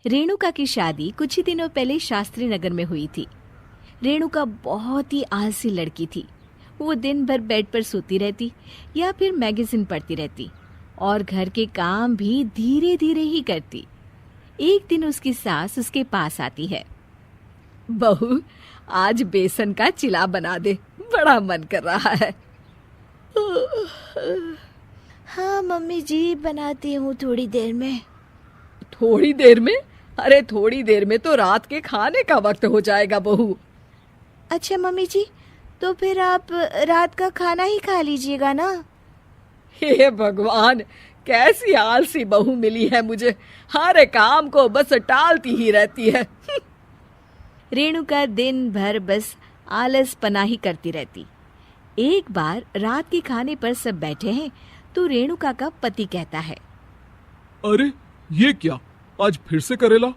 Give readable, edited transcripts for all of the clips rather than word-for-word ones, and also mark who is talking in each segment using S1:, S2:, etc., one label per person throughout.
S1: रेणुका की शादी कुछ ही दिनों पहले शास्त्री नगर में हुई थी। रेणुका बहुत ही आलसी लड़की थी। वो दिन भर बेड पर सोती रहती या फिर मैगजीन पढ़ती रहती और घर के काम भी धीरे धीरे ही करती। एक दिन उसकी सास उसके पास आती है। बहू, आज बेसन का चिला बना दे, बड़ा मन कर रहा है।
S2: हाँ मम्मी जी, बनाती हूँ थोड़ी देर में।
S1: थोड़ी देर में? अरे थोड़ी देर में तो रात के खाने का वक्त हो जाएगा बहू।
S2: अच्छा मम्मी जी, तो फिर आप रात का खाना ही खा लीजिएगा ना।
S1: हे भगवान, कैसी आलसी बहू मिली है मुझे, हर काम को बस टालती ही रहती है। रेणुका दिन भर बस आलस पना ही करती रहती। एक बार रात के खाने पर सब बैठे हैं तो रेणुका का पति कहता है,
S3: अरे ये क्या, आज फिर से करेला?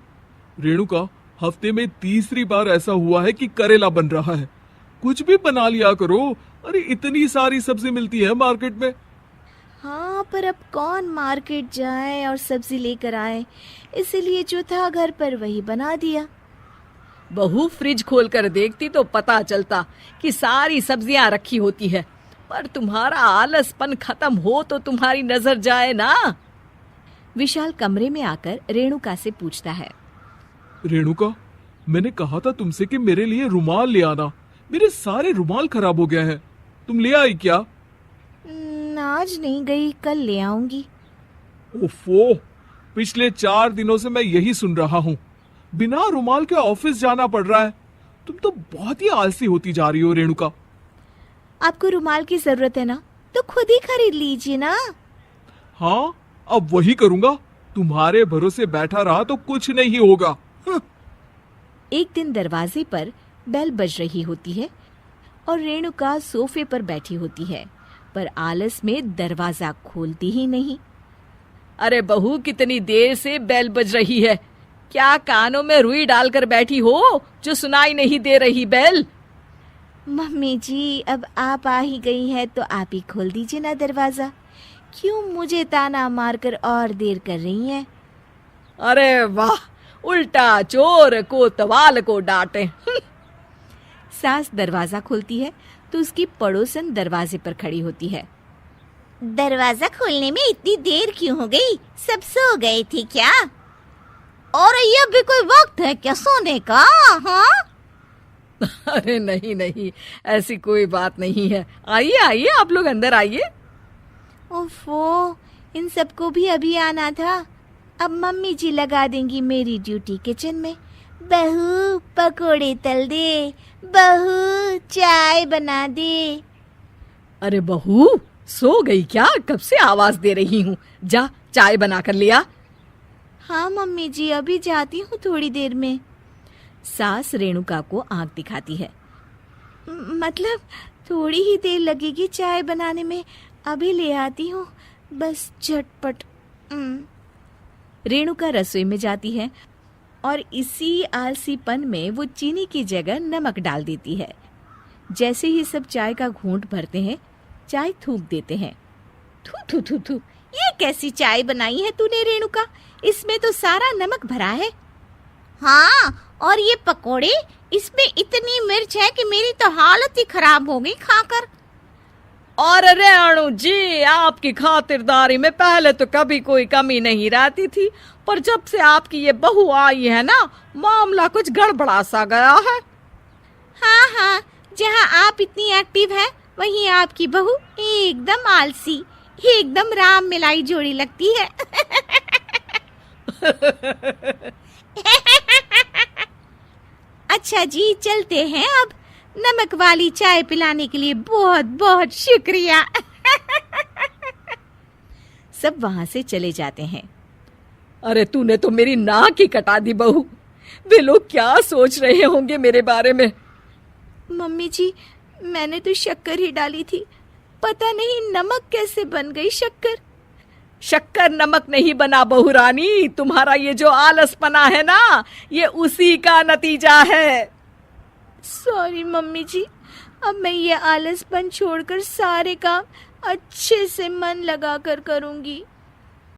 S3: रेणुका, हफ्ते में तीसरी बार ऐसा हुआ है कि करेला बन रहा है। कुछ भी बना लिया करो। अरे इतनी सारी सब्जी मिलती है मार्केट में।
S2: हाँ, पर अब कौन मार्केट जाए और सब्जी लेकर आए, इसलिए जो था घर पर वही बना दिया।
S1: बहू, फ्रिज खोल कर देखती तो पता चलता कि सारी सब्जियां रखी होती है, पर तुम्हारा आलसपन खत्म हो तो तुम्हारी नजर जाए ना। विशाल कमरे में आकर रेणुका से पूछता है,
S3: रेणुका, मैंने कहा था तुमसे कि मेरे लिए रुमाल ले आना। मेरे सारे रुमाल खराब हो गए हैं। तुम ले आई क्या?
S2: आज नहीं गई, कल ले आऊंगी।
S3: ओफो, पिछले 4 दिनों से मैं यही सुन रहा हूँ। बिना रुमाल के ऑफिस जाना पड़ रहा है। तुम तो बहुत ही आलसी होती जा रही हो रेणुका।
S2: आपको रुमाल की जरूरत है ना, तो खुद ही खरीद लीजिए ना।
S3: हाँ, अब वही करूंगा। तुम्हारे भरोसे बैठा रहा तो कुछ नहीं होगा।
S1: एक दिन दरवाजे पर बेल बज रही होती है और रेणुका सोफे पर बैठी होती है, पर आलस में दरवाजा खोलती ही नहीं। अरे बहू, कितनी देर से बेल बज रही है? क्या कानों में रुई डालकर बैठी हो जो सुनाई नहीं दे रही बेल?
S2: मम्मी जी, अब आप आ ही गई हैं तो आप ही खोल दीजिए ना दरवाजा। क्यों मुझे ताना मारकर और देर कर रही हैं?
S1: अरे वाह, उल्टा चोर को तवाल को डांटे। सास दरवाजा खोलती है तो उसकी पड़ोसन दरवाजे पर खड़ी होती है।
S2: दरवाजा खोलने में इतनी देर क्यों हो गई? सब सो गए थे क्या? और ये भी कोई वक्त है क्या सोने का? हाँ?
S1: अरे नहीं नहीं, ऐसी कोई बात नहीं है। आइए आइए, आप लोग अंदर आइए।
S2: ओफो, इन सबको भी अभी आना था। अब मम्मी जी लगा देंगी मेरी ड्यूटी किचन में। बहू पकोड़े तल दे, बहू चाय बना दे।
S1: अरे बहू, सो गई क्या? कब से आवाज दे रही हूँ, जा चाय बना कर लिया।
S2: हाँ मम्मी जी, अभी जाती हूँ थोड़ी देर में।
S1: सास रेणुका को आंख दिखाती है।
S2: मतलब थोड़ी ही देर लगेगी चाय बनाने में, अभी ले आती हूँ, बस झटपट।
S1: रेणुका रसोई में जाती है और इसी आलसीपन में वो चीनी की जगह नमक डाल देती है। जैसे ही सब चाय का घूंट भरते हैं, चाय थूक देते हैं।
S2: थू थू थू थू, ये कैसी चाय बनाई है तूने रेणुका? इसमें तो सारा नमक भरा है। हाँ, और ये पकोड़े, इसमें इतनी मिर्च है कि मेरी तो हालत ही खराब हो गई खाकर।
S1: और रेणु जी, आपकी खातिरदारी में पहले तो कभी कोई कमी नहीं रहती थी, पर जब से आपकी ये बहू आई है ना, मामला कुछ गड़बड़ा सा गया है।
S2: हाँ हाँ, जहाँ आप इतनी एक्टिव हैं, वहीं आपकी बहू एकदम आलसी, एकदम राम मिलाई जोड़ी लगती है। अच्छा जी, चलते हैं अब। नमक वाली चाय पिलाने के लिए बहुत बहुत शुक्रिया।
S1: सब वहां से चले जाते हैं। अरे तूने तो मेरी नाक ही कटा दी बहू। वे लोग क्या सोच रहे होंगे मेरे बारे में?
S2: मम्मी जी, मैंने तो शक्कर ही डाली थी, पता नहीं नमक कैसे बन गई शक्कर।
S1: शक्कर नमक नहीं बना बहू रानी, तुम्हारा ये जो आलसपना है ना, ये उसी का नतीजा है।
S2: सॉरी मम्मी जी, अब मैं ये आलसपन छोड़कर सारे काम अच्छे से मन लगाकर करूंगी।